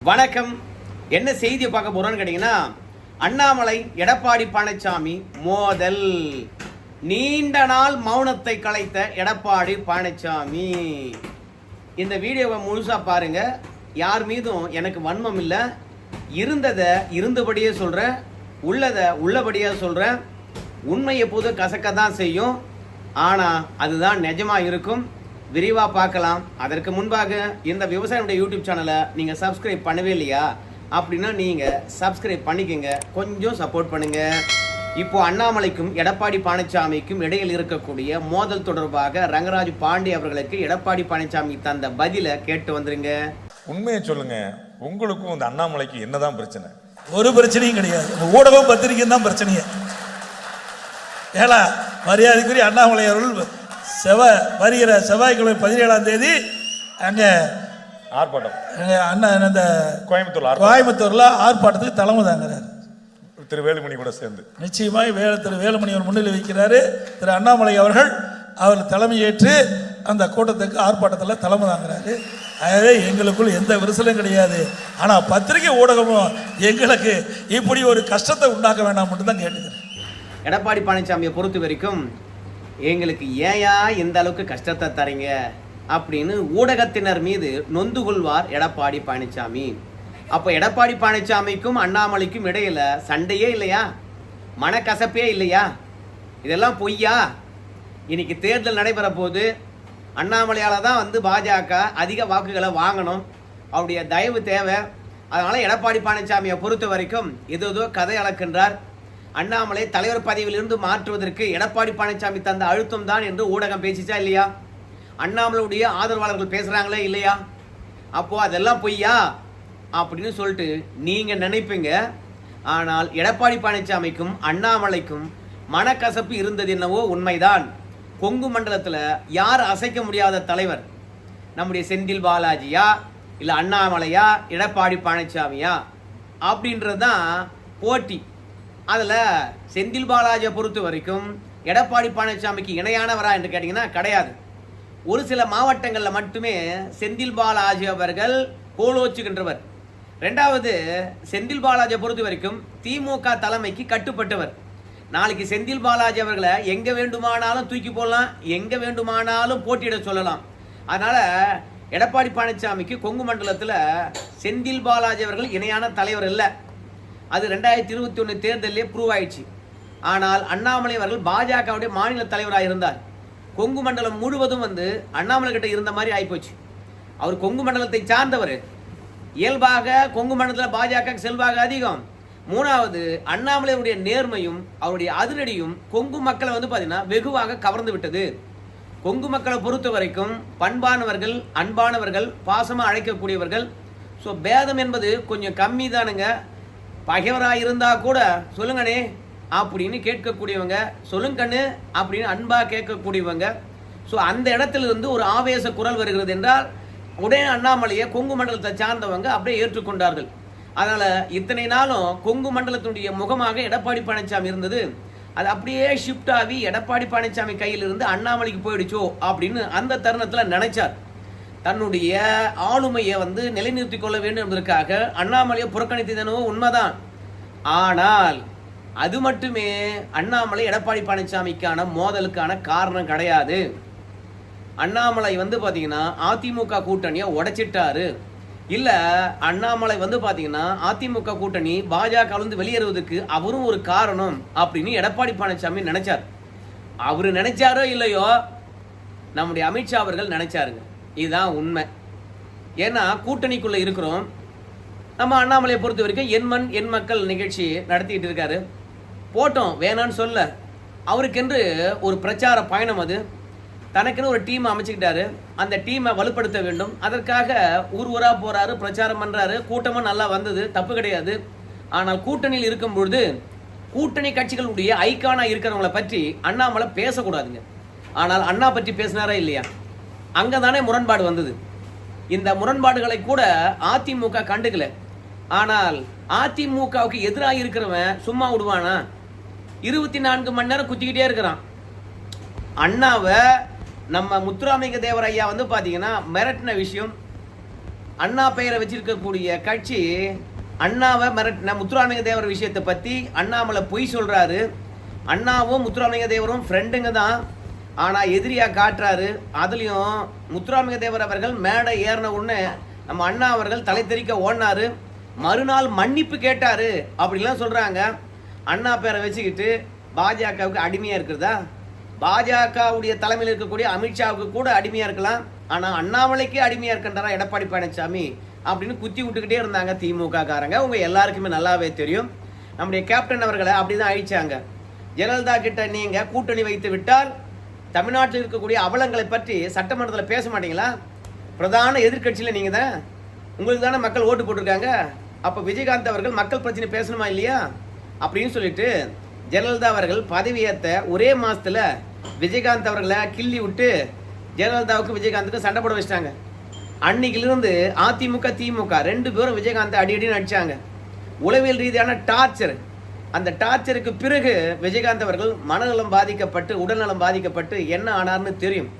வணக்கம். என்ன செய்தியை பார்க்க போறோம்னு கேட்டீங்கன்னா, அண்ணாமலை எடப்பாடி பழனிசாமி மோதல். நீண்ட நாள் மௌனத்தை கலைத்த எடப்பாடி பழனிசாமி. இந்த வீடியோவை முழுசா பாருங்க. யார் மீதும் எனக்கு வன்மம் இல்லை. இருந்ததை இருந்தபடியே சொல்றேன், உள்ளதை உள்ளபடியே சொல்றேன். உண்மை எப்போதும் கசக்க தான் செய்யும், ஆனா அதுதான் நிஜமா இருக்கும். விரிவா பார்க்கலாம். அதற்கு முன்பாக இந்த விவசாயினுடைய யூடியூப் சேனலை நீங்க சப்ஸ்கிரைப் பண்ணவே இல்லையா அப்படின்னா நீங்க சப்ஸ்கிரைப் பண்ணிக்கங்க, கொஞ்சம் சப்போர்ட் பண்ணுங்க. இப்போ அண்ணாமலைக்கும் எடப்பாடி பழனிசாமிக்கும் இடையில் இருக்கக்கூடிய மோதல் தொடர்பாக ரங்கராஜ் பாண்டே அவர்களுக்கு எடப்பாடி பழனிசாமி தந்த பதிலை கேட்டு வந்துருங்க. உண்மையை சொல்லுங்க, உங்களுக்கும் இந்த அண்ணாமலைக்கு என்னதான் பிரச்சனை? ஒரு பிரச்சனையும் கிடையாது. ஊடகம் பத்திரிகையும் தான் பிரச்சனையே. ஏலா மரியாதைக்குரிய அண்ணாமலை அவர்கள் வருகிற செவ்வாய்க்கிழமை 17ஆம் தேதி அங்கே ஆர்ப்பாட்டம் அந்த கோயம்புத்தூர்ல ஆர்ப்பாட்டத்துக்கு தலைமை தாங்கிறார். திரு வேலுமணி கூட சேர்ந்து நிச்சயமாக திரு வேலுமணி அவர் முன்னிலை வைக்கிறாரு. திரு அண்ணாமலை அவர்கள் அவர் தலைமையேற்று அந்த கூட்டத்துக்கு ஆர்ப்பாட்டத்தில் தலைமை தாங்கிறாரு. ஆகவே எங்களுக்குள் எந்த விரிசலும் கிடையாது. ஆனால் பத்திரிகை ஊடகமும் எங்களுக்கு இப்படி ஒரு கஷ்டத்தை உண்டாக்க வேண்டாம் மட்டும் தான் கேட்டுக்கிறேன். எடப்பாடி பழனிசாமியை பொறுத்த வரைக்கும் எங்களுக்கு ஏயா இந்த அளவுக்கு கஷ்டத்தை தரீங்க அப்படின்னு ஊடகத்தினர் மீது நொந்து கொள்வார் எடப்பாடி பழனிசாமி. அப்போ எடப்பாடி பழனிசாமிக்கும் அண்ணாமலைக்கும் இடையில சண்டையே இல்லையா, மனக்கசப்பே இல்லையா? இதெல்லாம் பொய்யா? இன்னைக்கு தேர்தல் நடைபெற போது அண்ணாமலையால தான் பாஜக அதிக வாக்குகளை வாங்கணும், அவருடைய தயவு தேவை. அதனால எடப்பாடி பழனிசாமியை பொறுத்த வரைக்கும் ஏதோ கதை அளக்கின்றார். அண்ணாமலை தலைவர் பதவியிலிருந்து மாற்றுவதற்கு எடப்பாடி பழனிசாமி தந்த அழுத்தம் தான் என்று ஊடகம் பேசிச்சா இல்லையா? அண்ணாமலையுடைய ஆதரவாளர்கள் பேசுறாங்களே இல்லையா? அப்போ அதெல்லாம் பொய்யா அப்படின்னு சொல்லிட்டு நீங்க நினைப்பீங்க. ஆனால் எடப்பாடி பழனிசாமிக்கும் அண்ணாமலைக்கும் மனக்கசப்பு இருந்தது என்னவோ உண்மைதான். கொங்கு மண்டலத்தில் யார் அசைக்க முடியாத தலைவர்? நம்முடைய செந்தில் பாலாஜியா, இல்லை அண்ணாமலையா, எடப்பாடி பழனிசாமியா அப்படின்றது தான் போட்டி. அதில் செந்தில் பாலாஜியை பொறுத்த வரைக்கும் எடப்பாடி பழனிசாமிக்கு இணையானவரா என்று கேட்டிங்கன்னா கிடையாது. ஒரு சில மாவட்டங்களில் மட்டுமே செந்தில் பாலாஜி அவர்கள் கோலோச்சுகின்றவர். ரெண்டாவது, செந்தில் பாலாஜியை பொறுத்த வரைக்கும் திமுக தலைமைக்கு கட்டுப்பட்டவர். நாளைக்கு செந்தில் பாலாஜி அவர்களை எங்கே வேண்டுமானாலும் தூக்கி போடலாம், எங்கே வேண்டுமானாலும் போட்டியிட சொல்லலாம். அதனால் எடப்பாடி பழனிசாமிக்கு கொங்கு மண்டலத்தில் செந்தில் பாலாஜி அவர்கள் இணையான தலைவர் இல்லை. அது 2021 தேர்தலே ப்ரூவ் ஆயிடுச்சு. ஆனால் அண்ணாமலை அவர்கள் பாஜகவுடைய மாநில தலைவராக இருந்தார். கொங்கு மண்டலம் முழுவதும் அண்ணாமலை கிட்ட இருந்த மாதிரி ஆயிப்போச்சு. அவர் கொங்கு மண்டலத்தை சார்ந்தவர். இயல்பாக கொங்கு மண்டலத்தில் பாஜக செல்வாக்கு அதிகம். மூணாவது, அண்ணாமலையுடைய நேர்மையும் அவருடைய அதிரடியும் கொங்கு மக்களை பார்த்தீங்கன்னா வெகுவாக கவர்ந்து விட்டது. கொங்கு மக்களை பொறுத்த வரைக்கும் பண்பானவர்கள், அன்பானவர்கள், பாசமாக அழைக்கக்கூடியவர்கள். ஸோ பேதம் என்பது கொஞ்சம் கம்மி தானுங்க. பகைவராக இருந்தால் கூட சொல்லுங்கண்ணே அப்படின்னு கேட்கக்கூடியவங்க, சொல்லுங்கண்ணு அப்படின்னு அன்பாக கேட்கக்கூடியவங்க. ஸோ அந்த இடத்துல ஒரு ஆவேச குரல் வருகிறது என்றால் உடனே அண்ணாமலையை கொங்கு மண்டலத்தை சார்ந்தவங்க அப்படியே ஏற்றுக்கொண்டார்கள். அதனால் இத்தனை நாளும் கொங்கு மண்டலத்தினுடைய முகமாக எடப்பாடி பழனிசாமி இருந்தது. அது அப்படியே ஷிஃப்ட் ஆகி எடப்பாடி பழனிசாமி கையில் இருந்து அண்ணாமலைக்கு போயிடுச்சோ அப்படின்னு அந்த தருணத்தில் நினைச்சார். தன்னுடைய ஆளுமையை நிலைநிறுத்திக் கொள்ள வேண்டும் என்பதற்காக அண்ணாமலையை புறக்கணித்ததனோ உண்மைதான். ஆனால் அது மட்டுமே அண்ணாமலை எடப்பாடி பழனிசாமிக்கான மோதலுக்கான காரணம் கிடையாது. அண்ணாமலை பார்த்தீங்கன்னா அதிமுக கூட்டணியை உடைச்சிட்டாரு. இல்லை, அண்ணாமலை பார்த்தீங்கன்னா அதிமுக கூட்டணி பாஜக வெளியேறுவதற்கு அவரும் ஒரு காரணம் அப்படின்னு எடப்பாடி பழனிசாமி நினைச்சார். அவரு நினைச்சாரோ இல்லையோ, நம்முடைய அமித்ஷா அவர்கள் நினைச்சாருங்க. இதுதான் உண்மை. ஏன்னா கூட்டணிக்குள்ள இருக்கிறோம். நம்ம அண்ணாமலையை பொறுத்த வரைக்கும் எண்மண் எண் மக்கள் நிகழ்ச்சி நடத்திட்டு இருக்காரு. போட்டோம், வேணான்னு சொல்ல. அவருக்கென்று ஒரு பிரச்சார பயணம், அது தனக்குன்னு ஒரு டீம் அமைச்சுக்கிட்டாரு. அந்த டீமை வலுப்படுத்த வேண்டும். அதற்காக ஊரா போறாரு, பிரச்சாரம் பண்றாரு. கூட்டமும் நல்லா வந்தது, தப்பு கிடையாது. ஆனால் கூட்டணியில் இருக்கும் பொழுது கூட்டணி கட்சிகளுடைய ஐக்கானா இருக்கிறவங்களை பற்றி அண்ணாமலை பேசக்கூடாதுங்க. ஆனால் அண்ணா பற்றி பேசினாரா இல்லையா? அங்கதானே முரண்பாடு வந்தது. இந்த முரண்பாடுகளை கூட அதிமுக கண்டுக்கல. ஆனால் அதிமுகவுக்கு எதிராக இருக்கிறவன் சும்மா விடுவானா? 24 மணி நேரம் குத்திக்கிட்டே இருக்கிறான். அண்ணாவை நம்ம முத்துராமலிங்க தேவர் ஐயா பாத்தீங்கன்னா மிரட்டின விஷயம் அண்ணா பெயரை வச்சிருக்கக்கூடிய கட்சி அண்ணாவை மிரட்டின முத்துராமலிங்க தேவர் விஷயத்தை பற்றி அண்ணாமலை பொய் சொல்கிறாரு. அண்ணாவும் முத்துராமலிங்க தேவரும் ஃப்ரெண்டுங்க தான், ஆனால் எதிரியாக காட்டுறாரு. அதுலேயும் முத்துராமலிங்க தேவர் அவர்கள் மேடை ஏறின உடனே நம்ம அண்ணா அவர்கள் தலை தெறிக்க ஓடினாரு. மறுநாள் மன்னிப்பு கேட்டார் அப்படிலாம் சொல்கிறாங்க. அண்ணா பேரை வச்சுக்கிட்டு பாஜகவுக்கு அடிமையாக இருக்கிறதா? பாஜகவுடைய தலைமையில் இருக்கக்கூடிய அமித்ஷாவுக்கு கூட அடிமையாக இருக்கலாம், ஆனால் அண்ணாமலைக்கே அடிமையாக இருக்கின்றாரா எடப்பாடி பழனிசாமி அப்படின்னு குத்தி விட்டுக்கிட்டே இருந்தாங்க திமுக காரங்க. உங்கள் எல்லாருக்குமே நல்லாவே தெரியும். நம்முடைய கேப்டன் அவர்களை அப்படி தான் அழிச்சாங்க. ஜெயலலிதா கிட்ட நீங்கள் கூட்டணி வைத்து விட்டால் தமிழ்நாட்டில் இருக்கக்கூடிய அவலங்களை பற்றி சட்டமன்றத்தில் பேச மாட்டீங்களா? பிரதான எதிர்கட்சியில் நீங்கள் தான், உங்களுக்கு தானே மக்கள் ஓட்டு போட்டிருக்காங்க. அப்போ விஜயகாந்த் அவர்கள் மக்கள் பிரச்சனை பேசணுமா இல்லையா அப்படின்னு சொல்லிட்டு ஜெயலலிதா அவர்கள் பதவியேற்ற ஒரே மாதத்தில் விஜயகாந்த் அவர்களை கிள்ளி விட்டு ஜெயலலிதாவுக்கு விஜயகாந்துக்கு சண்டை போட வச்சிட்டாங்க. அன்னைக்கிலிருந்து அதிமுக திமுக ரெண்டு பேரும் விஜயகாந்தை அடின்னு அடிச்சாங்க. உளவியல் ரீதியான டார்ச்சர். அந்த டார்ச்சருக்கு பிறகு விஜயகாந்த் அவர்கள் மனநலம் பாதிக்கப்பட்டு உடல்நலம் பாதிக்கப்பட்டு என்ன ஆனார்னு தெரியும்.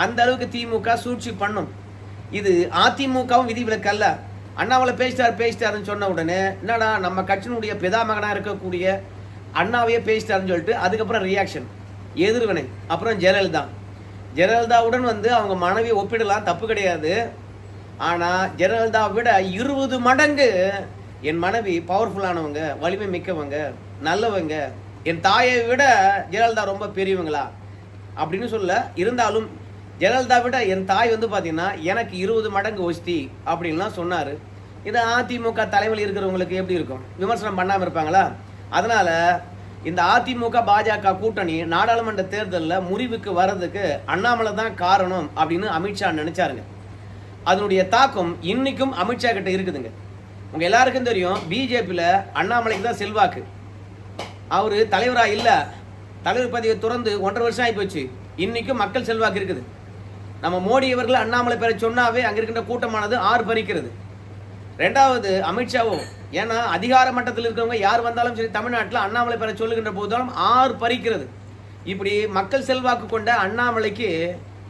அந்த அளவுக்கு திமுக சூழ்ச்சி பண்ணும். இது அதிமுகவும் விதிவிலக்கு அல்ல. அண்ணாமலை பேசிட்டாருன்னு சொன்ன உடனே என்னடா நம்ம கட்சியினுடைய பிதாமகனாக இருக்கக்கூடிய அண்ணாவையே பேசிட்டாருன்னு சொல்லிட்டு அதுக்கப்புறம் ரியாக்ஷன், எதிர்வினை. அப்புறம் ஜெயலலிதாவுடன் அவங்க மனைவியை ஒப்பிடலாம், தப்பு கிடையாது. ஆனால் ஜெயலலிதாவை விட 20 மடங்கு என் மனைவி பவர்ஃபுல்லானவங்க, வலிமை மிக்கவங்க, நல்லவங்க. என் தாயை விட ஜெயலலிதா ரொம்ப பெரியவங்களா அப்படின்னு சொல்ல. இருந்தாலும் ஜெயலலிதா விட என் தாய் பார்த்தீங்கன்னா எனக்கு 20 மடங்கு ஒஸ்தி அப்படின்லாம் சொன்னார். இது அதிமுக தலைமையில் இருக்கிறவங்களுக்கு எப்படி இருக்கும்? விமர்சனம் பண்ணாமல் இருப்பாங்களா? அதனால் இந்த அதிமுக பாஜக கூட்டணி நாடாளுமன்ற தேர்தலில் முறிவுக்கு வர்றதுக்கு அண்ணாமலை தான் காரணம் அப்படின்னு அமித்ஷா நினைச்சாருங்க. அதனுடைய தாக்கம் இன்னைக்கும் அமித்ஷா கிட்ட இருக்குதுங்க. உங்கள் எல்லாருக்கும் தெரியும், பிஜேபியில் அண்ணாமலைக்கு தான் செல்வாக்கு. அவர் தலைவராக இல்லை, தலைவர் பதவியை துறந்து 1.5 வருஷம் ஆகி போச்சு. இன்னைக்கும் மக்கள் செல்வாக்கு இருக்குது. நம்ம மோடி அவர்கள் அண்ணாமலை பேரை சொன்னாவே அங்கே இருக்கின்ற கூட்டமானது ஆறு பறிக்கிறது. ரெண்டாவது அமித்ஷாவும், ஏன்னா அதிகார மட்டத்தில் இருக்கிறவங்க யார் வந்தாலும் சரி தமிழ்நாட்டில் அண்ணாமலை பேரை சொல்லுகின்ற போதாலும் ஆறு பறிக்கிறது. இப்படி மக்கள் செல்வாக்கு கொண்ட அண்ணாமலைக்கு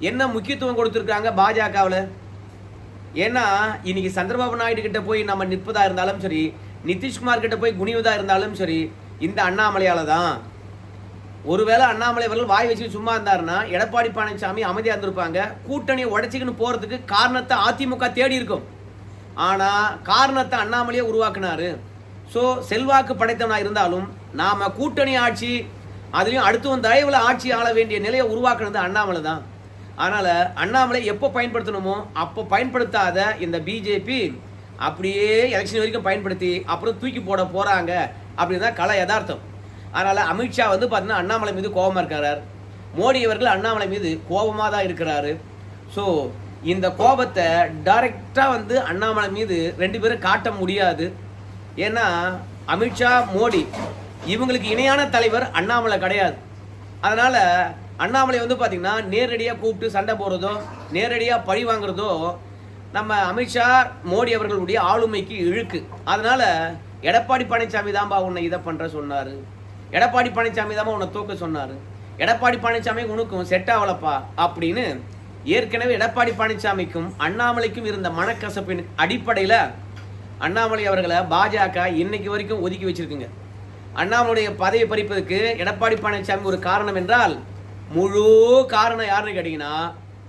என்ன முக்கியத்துவம் கொடுத்துருக்காங்க பாஜகவில்? ஏன்னா இன்னைக்கு சந்திரபாபு நாயுடு கிட்ட போய் நம்ம நிற்பதா இருந்தாலும் சரி, நிதிஷ்குமார் கிட்ட போய் குனிவதா இருந்தாலும் சரி, இந்த அண்ணாமலையால தான். ஒருவேளை அண்ணாமலை அவர்கள் வாய் வச்சு சும்மா இருந்தாருன்னா எடப்பாடி பழனிசாமி அமைதியாக இருந்திருப்பாங்க. கூட்டணியை உடைச்சிக்கின்னு போறதுக்கு காரணத்தை அதிமுக தேடி இருக்கும். ஆனா காரணத்தை அண்ணாமலையே உருவாக்குனாரு. ஸோ செல்வாக்கு படைத்தவனா இருந்தாலும் நாம கூட்டணி ஆட்சி, அதுலயும் அடுத்தவன் தயவுல ஆட்சி ஆள வேண்டிய நிலையை உருவாக்குனது அண்ணாமலை தான். அதனால அண்ணாமலை எப்போ பயன்படுத்தணுமோ அப்போ பயன்படுத்தாத இந்த பிஜேபி அப்படியே எலெக்ஷன் வரைக்கும் பயன்படுத்தி அப்புறம் தூக்கி போட போறாங்க அப்படின்னு தான் கலை யதார்த்தம். அதனால அமித்ஷா பார்த்தீங்கன்னா அண்ணாமலை மீது கோபமா இருக்கிறார். மோடி அவர்கள் அண்ணாமலை மீது கோபமாக தான் இருக்கிறாரு. ஸோ இந்த கோபத்தை டைரக்டா அண்ணாமலை மீது ரெண்டு பேரும் காட்ட முடியாது. ஏன்னா அமித்ஷா மோடி இவங்களுக்கு இணையான தலைவர் அண்ணாமலை கிடையாது. அதனால அண்ணாமலை பார்த்தீங்கன்னா நேரடியாக கூப்பிட்டு சண்டை போடுறதோ நேரடியாக பழி வாங்குறதோ நம்ம அமித்ஷா மோடி அவர்களுடைய ஆளுமைக்கு இழுக்கு. அதனால எடப்பாடி பழனிசாமி தான்பா உன்னை இதை பண்ற சொன்னாரு, எடப்பாடி பழனிசாமி தான்பா உன்னை தூக்க சொன்னாரு, எடப்பாடி பழனிசாமி உனக்கும் செட் ஆகலப்பா அப்படின்னு ஏற்கனவே எடப்பாடி பழனிசாமிக்கும் அண்ணாமலைக்கும் இருந்த மனக்கசப்பின் அடிப்படையில் அண்ணாமலை அவர்களை பாஜக இன்னைக்கு வரைக்கும் ஒதுக்கி வச்சிருக்குங்க. அண்ணாமலையுடைய பதவி பறிப்பதற்கு எடப்பாடி பழனிசாமி ஒரு காரணம் என்றால் முழு காரணம் யாருன்னு கேட்டீங்கன்னா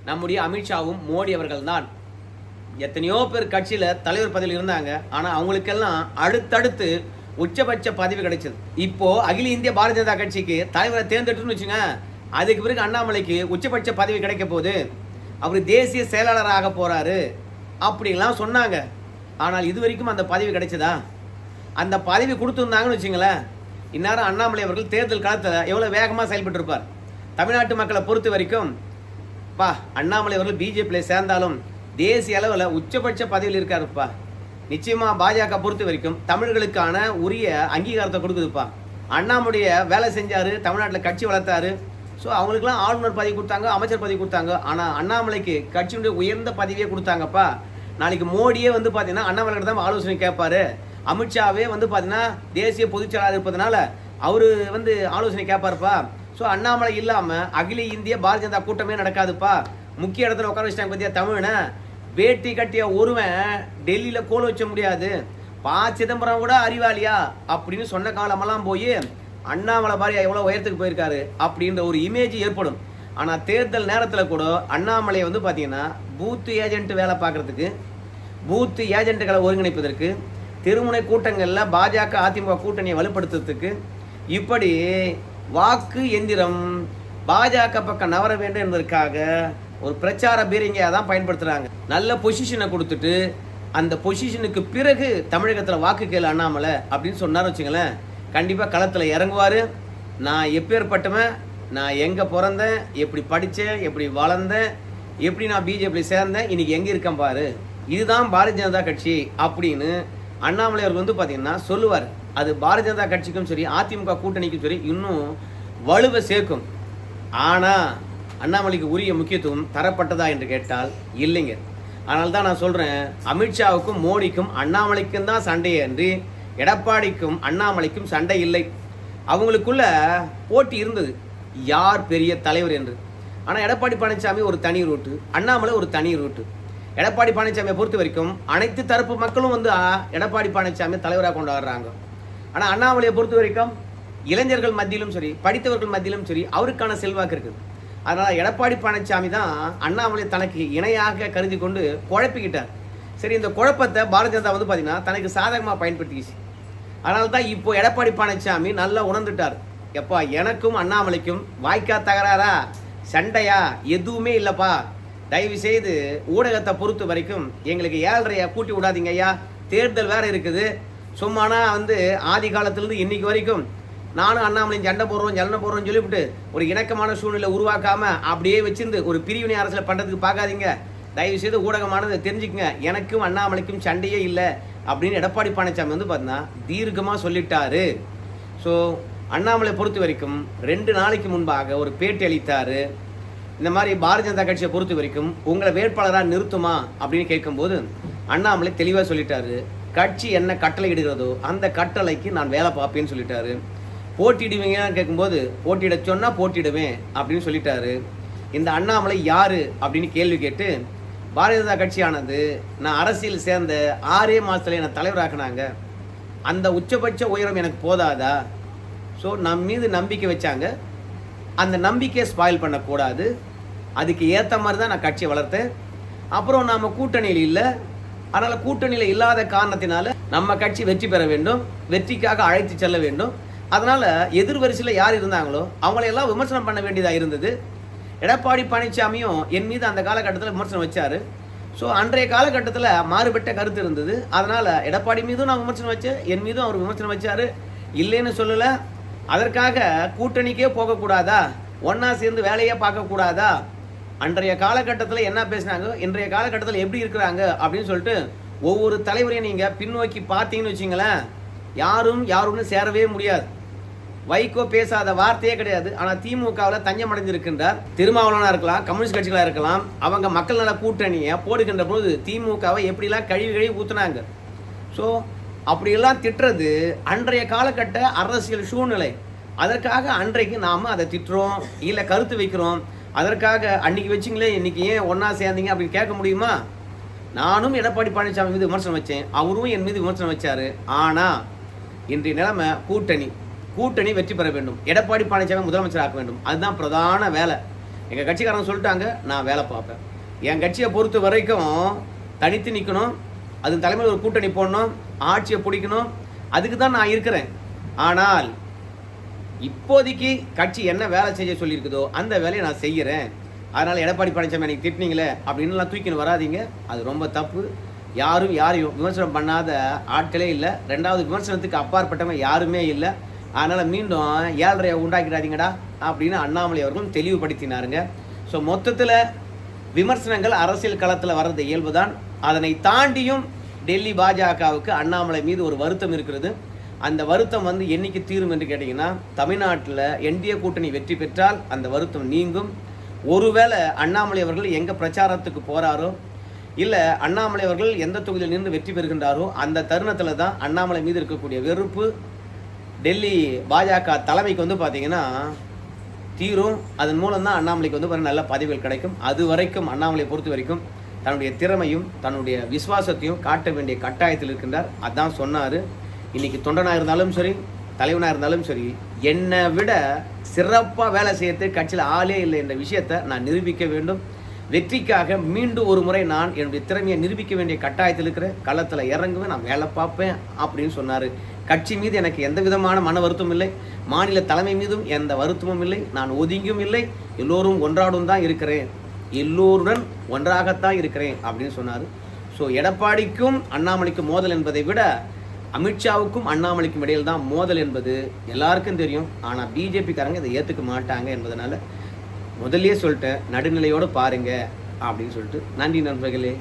நம்முடைய அமித்ஷாவும் மோடி அவர்கள் தான். எத்தனையோ பேர் கட்சியில தலைவர் பதவியில் இருந்தாங்க, ஆனா அவங்களுக்கெல்லாம் அடுத்தடுத்து உச்சபட்ச பதவி கிடைச்சது. இப்போ அகில இந்திய பாரதிய ஜனதா கட்சிக்கு தலைவரை தேர்ந்தெடுத்துன்னு வச்சுங்க, அதுக்கு பிறகு அண்ணாமலைக்கு உச்சபட்ச பதவி கிடைக்க போகுது, அவர் தேசிய செயலாளராக போறாரு அப்படின்லாம் சொன்னாங்க. ஆனால் இது வரைக்கும் அந்த பதவி கிடைச்சதா? அந்த பதவி கொடுத்துருந்தாங்கன்னு வச்சுங்களேன், இந்நேரம் அண்ணாமலை அவர்கள் தேர்தல் காலத்தில் எவ்வளோ வேகமாக செயல்பட்டு இருப்பார். தமிழ்நாட்டு மக்களை பொறுத்த வரைக்கும் அண்ணாமலை அவர்கள் பிஜேபியில் சேர்ந்தாலும் தேசிய அளவில் உச்சபட்ச பதவியில் இருக்காருப்பா. நிச்சயமா பாஜக பொறுத்த வரைக்கும் தமிழர்களுக்கான உரிய அங்கீகாரத்தை கொடுக்குதுப்பா. அண்ணாமலைய வேலை செஞ்சாரு, தமிழ்நாட்டில் கட்சி வளர்த்தாரு. ஸோ அவங்களுக்குலாம் ஆளுநர் பதவி கொடுத்தாங்க, அமைச்சர் பதவி கொடுத்தாங்க. ஆனால் அண்ணாமலைக்கு கட்சியினுடைய உயர்ந்த பதவியே கொடுத்தாங்கப்பா. நாளைக்கு மோடியே பார்த்தீங்கன்னா அண்ணாமலை தான் ஆலோசனை கேட்பாரு. அமித்ஷாவே பார்த்தீங்கன்னா தேசிய பொதுச்செயலாளர் இருப்பதனால அவரு ஆலோசனை கேட்பாருப்பா. ஸோ அண்ணாமலை இல்லாமல் அகில இந்திய பாரதிய ஜனதா கூட்டமே நடக்காதுப்பா. முக்கிய இடத்துல உட்கார வச்சிட்டாங்க பத்தியா தமிழ்னா வேட்டி கட்டிய ஒருவன் டெல்லியில கோல் வச்ச முடியாது, சிதம்பரம் கூட அறிவாளியா அப்படின்னு சொன்ன காலமெல்லாம் போய் அண்ணாமலை பாரியா எவ்வளவு உயரத்துக்கு போயிருக்காரு அப்படின்ற ஒரு இமேஜ் ஏற்படும். ஆனா தேர்தல் நேரத்தில் கூட அண்ணாமலையை வந்து பாத்தீங்கன்னா பூத் ஏஜென்ட் வேலை பார்க்கறதுக்கு, பூத் ஏஜென்ட்டுகளை ஒருங்கிணைப்பதற்கு, திருமுனை கூட்டங்களில் பாஜக அதிமுக கூட்டணியை வலுப்படுத்துறதுக்கு, இப்படி வாக்கு எந்திரம் பாஜக பக்கம் நவர வேண்டும் என்பதற்காக ஒரு பிரச்சார பீரங்கியாக தான் பயன்படுத்துகிறாங்க. நல்ல பொசிஷனை கொடுத்துட்டு அந்த பொசிஷனுக்கு பிறகு தமிழகத்தில் வாக்கு கேளு அண்ணாமலை அப்படின்னு சொன்னார் வச்சுங்களேன், கண்டிப்பாக களத்தில் இறங்குவார். நான் எப்பேற்பட்டவன், நான் எங்கே பிறந்தேன், எப்படி படித்தேன், எப்படி வளர்ந்தேன், எப்படி நான் பிஜேபியில் சேர்ந்தேன், இன்னைக்கு எங்கே இருக்கேன் பாரு, இதுதான் பாரதிய ஜனதா கட்சி அப்படின்னு அண்ணாமலை அவர்கள் வந்து பார்த்தீங்கன்னா சொல்லுவார். அது பாரதிய ஜனதா கட்சிக்கும் சரி அதிமுக கூட்டணிக்கும் சரி இன்னும் வலுவை சேர்க்கும். ஆனால் அண்ணாமலைக்கு உரிய முக்கியத்துவம் தரப்பட்டதா என்று கேட்டால் இல்லைங்க. அதனால தான் நான் சொல்கிறேன், அமித்ஷாவுக்கும் மோடிக்கும் அண்ணாமலைக்கும் தான் சண்டையே அன்றி எடப்பாடிக்கும் அண்ணாமலைக்கும் சண்டை இல்லை. அவங்களுக்குள்ள போட்டி இருந்தது யார் பெரிய தலைவர் என்று. ஆனால் எடப்பாடி பழனிசாமி ஒரு தனி ரூட்டு, அண்ணாமலை ஒரு தனி ரூட்டு. எடப்பாடி பழனிசாமியை பொறுத்த வரைக்கும் அனைத்து தரப்பு மக்களும் வந்து எடப்பாடி பழனிசாமியை தலைவராக கொண்டாடுறாங்க. ஆனால் அண்ணாமலையை பொறுத்த வரைக்கும் இளைஞர்கள் மத்தியிலும் சரி படித்தவர்கள் மத்தியிலும் சரி அவருக்கான செல்வாக்கு இருக்குது. அதனால் எடப்பாடி பழனிசாமி தான் அண்ணாமலை தனக்கு இணையாக கருதி கொண்டு குழப்பிக்கிட்டார். சரி, இந்த குழப்பத்தை பாரதிய ஜனதா வந்து பார்த்தீங்கன்னா தனக்கு சாதகமாக பயன்படுத்திக்கிச்சு. அதனால தான் இப்போ எடப்பாடி பழனிசாமி நல்லா உணர்ந்துட்டார். எப்பா, எனக்கும் அண்ணாமலைக்கும் வாய்க்கா தகராறா சண்டையா எதுவுமே இல்லைப்பா, தயவு செய்து ஊடகத்தை பொறுத்த வரைக்கும் எங்களுக்கு 7.5 கூட்டி விடாதீங்க ஐயா, தேர்தல் வேற இருக்குது. சும்மானா வந்து ஆதி காலத்திலிருந்து இன்னைக்கு வரைக்கும் நானும் அண்ணாமலையும் சண்டை போடுறோம்னு சொல்லிவிட்டு ஒரு இணக்கமான சூழ்நிலை உருவாக்காம அப்படியே வச்சிருந்து ஒரு பிரிவினை அரசியல் பண்ணுறதுக்கு பார்க்காதீங்க. தயவு செய்து ஊடகமானதை தெரிஞ்சுக்கங்க, எனக்கும் அண்ணாமலைக்கும் சண்டையே இல்லை அப்படின்னு எடப்பாடி பழனிசாமி வந்து பார்த்தீங்கன்னா தீர்க்கமாக சொல்லிட்டாரு. ஸோ அண்ணாமலை பொறுத்த வரைக்கும் 2 நாளைக்கு முன்பாக ஒரு பேட்டி அளித்தார். இந்த மாதிரி பாரதிய ஜனதா கட்சியை பொறுத்த வரைக்கும் உங்களை வேட்பாளராக நிறுத்துமா அப்படின்னு கேட்கும்போது அண்ணாமலை தெளிவாக சொல்லிட்டாரு, கட்சி என்ன கட்டளை இடுகிறதோ அந்த கட்டளைக்கு நான் வேலை பார்ப்பேன்னு சொல்லிட்டாரு. போட்டிடுவீங்கன்னு கேட்கும்போது போட்டியிட சொன்னால் போட்டிடுவேன் அப்படின்னு சொல்லிட்டாரு. இந்த அண்ணாமலை யாரு அப்படின்னு கேள்வி கேட்டு பாரதிய ஜனதா கட்சியானது நான் அரசியல் சேர்ந்த 6 மாதத்துல என்னை தலைவராக்குனாங்க, அந்த உச்சபட்ச உயரம் எனக்கு போதாதா? ஸோ நம் மீது நம்பிக்கை வச்சாங்க, அந்த நம்பிக்கையை ஸ்பாயில் பண்ணக்கூடாது, அதுக்கு ஏற்ற மாதிரி தான் நான் கட்சியை வளர்த்தேன். அப்புறம் நாம் கூட்டணியில் இல்லை, அதனால் கூட்டணியில் இல்லாத காரணத்தினால நம்ம கட்சி வெற்றி பெற வேண்டும், வெற்றிக்காக அழைத்து செல்ல வேண்டும். அதனால் எதிர்வரிசையில் யார் இருந்தாங்களோ அவங்களையெல்லாம் விமர்சனம் பண்ண வேண்டியதாக இருந்தது. எடப்பாடி பழனிசாமியும் என் மீது அந்த காலகட்டத்தில் விமர்சனம் வச்சார். ஸோ அன்றைய காலகட்டத்தில் மாறுபட்ட கருத்து இருந்தது. அதனால் எடப்பாடி மீதும் நான் விமர்சனம் வச்சேன், என் மீதும் அவர் விமர்சனம் வச்சார், இல்லைன்னு சொல்லலை. அதற்காக கூட்டணிக்கே போகக்கூடாதா, ஒன்றா சேர்ந்து வேலையே பார்க்கக்கூடாதா, அன்றைய காலகட்டத்தில் என்ன பேசினாங்க, இன்றைய காலகட்டத்தில் எப்படி இருக்கிறாங்க அப்படின்னு சொல்லிட்டு ஒவ்வொரு தலைவரையும் நீங்கள் பின்னோக்கி பார்த்தீங்கன்னு வச்சிங்களேன், யாரும்னு சேரவே முடியாது. வைகோ பேசாத வார்த்தையே கிடையாது. ஆனால் திமுகவில் தஞ்சம் அடைஞ்சிருக்கின்றார். திருமாவளவனாக இருக்கலாம், கம்யூனிஸ்ட் கட்சிகளாக இருக்கலாம், அவங்க மக்கள் நல கூட்டணியை போடுகின்ற போது திமுகவை எப்படிலாம் கழுவி ஊற்றுனாங்க. ஸோ அப்படியெல்லாம் திட்டுறது அன்றைய காலகட்ட அரசியல் சூழ்நிலை. அதற்காக அன்றைக்கு நாம் அதை திட்டுறோம், இல்லை கருத்து வைக்கிறோம். அதற்காக அன்னைக்கு வச்சிங்களே இன்னைக்கு ஏன் ஒன்றா சேர்ந்தீங்க அப்படின்னு கேட்க முடியுமா? நானும் எடப்பாடி பழனிசாமி மீது விமர்சனம் வச்சேன், அவரும் என் மீது விமர்சனம் வச்சார். ஆனால் இன்றைய நிலைமை கூட்டணி வெற்றி பெற வேண்டும், எடப்பாடி பழனிசாமி முதலமைச்சர் ஆக்க வேண்டும், அதுதான் பிரதான வேலை. எங்கள் கட்சிக்காரங்க சொல்லிட்டாங்க, நான் வேலை பார்ப்பேன். என் கட்சியை பொறுத்த வரைக்கும் தனித்து நிற்கணும், அது தலைமையில் ஒரு கூட்டணி போடணும், ஆட்சியை பிடிக்கணும், அதுக்கு தான் நான் இருக்கிறேன். ஆனால் இப்போதைக்கு கட்சி என்ன வேலை செய்ய சொல்லியிருக்குதோ அந்த வேலையை நான் செய்கிறேன். அதனால் எடப்பாடி பழனிசாமி எனக்கு திட்டினீங்களே அப்படின்லாம் தூக்கின்னு வராதிங்க, அது ரொம்ப தப்பு. யாரையும் விமர்சனம் பண்ணாத ஆட்களே இல்லை, 2வது விமர்சனத்துக்கு அப்பாற்பட்டவங்க யாருமே இல்லை. அதனால் மீண்டும் 7.5 உண்டாக்கிடாதீங்கடா அப்படின்னு அண்ணாமலை அவர்களும் தெளிவுபடுத்தினாருங்க. ஸோ மொத்தத்தில் விமர்சனங்கள் அரசியல் களத்தில் வர்றது இயல்பு தான். அதனை தாண்டியும் டெல்லி பாஜகவுக்கு அண்ணாமலை மீது ஒரு வருத்தம் இருக்கிறது. அந்த வருத்தம் வந்து என்னைக்கு தீரும் என்று கேட்டிங்கன்னா, தமிழ்நாட்டில் என்டிஏ கூட்டணி வெற்றி பெற்றால் அந்த வருத்தம் நீங்கும். ஒருவேளை அண்ணாமலை அவர்கள் எங்கே பிரச்சாரத்துக்கு போகிறாரோ, இல்லை அண்ணாமலை அவர்கள் எந்த தொகுதியில் நின்று வெற்றி பெறுகின்றாரோ அந்த தருணத்தில் தான் அண்ணாமலை மீது இருக்கக்கூடிய வெறுப்பு டெல்லி பாஜக தலைமைக்கு வந்து பார்த்திங்கன்னா தீரும். அதன் மூலம் தான் அண்ணாமலைக்கு வந்து நல்ல பதவிகள் கிடைக்கும். அது வரைக்கும் அண்ணாமலையை பொறுத்த வரைக்கும் தன்னுடைய திறமையும் தன்னுடைய விசுவாசத்தையும் காட்ட வேண்டிய கட்டாயத்தில் இருக்கின்றார். அதான் சொன்னார், இன்னைக்கு தொண்டனாக இருந்தாலும் சரி, தலைவனாக இருந்தாலும் சரி, என்னை விட சிறப்பாக வேலை செய்யறதுக்கு கட்சியில் ஆளே இல்லை என்ற விஷயத்தை நான் நிரூபிக்க வேண்டும். வெற்றிக்காக மீண்டும் ஒரு முறை நான் என்னுடைய திறமையை நிரூபிக்க வேண்டிய கட்டாயத்தில் இருக்கிற களத்தில் இறங்குவேன், நான் வேலை பார்ப்பேன் அப்படின்னு சொன்னார். கட்சி மீது எனக்கு எந்த விதமான மன வருத்தமும் இல்லை, மாநில தலைமை மீதும் எந்த வருத்தமும் இல்லை, நான் ஒதுங்கியும் இல்லை, எல்லோரும் ஒன்றாடும் தான் இருக்கிறேன், எல்லோருடன் ஒன்றாகத்தான் இருக்கிறேன் அப்படின்னு சொன்னார். ஸோ எடப்பாடிக்கும் அண்ணாமலைக்கும் மோதல் என்பதை விட அமித்ஷாவுக்கும் அண்ணாமலைக்கும் இடையில் தான் மோதல் என்பது எல்லாருக்கும் தெரியும். ஆனால் பிஜேபிக்காரங்க இதை ஏற்றுக்க மாட்டாங்க என்பதனால முதல்லயே சொல்லிட்டேன், நடுநிலையோடு பாருங்க அப்படின்னு சொல்லிட்டு. நன்றி நண்பர்களே.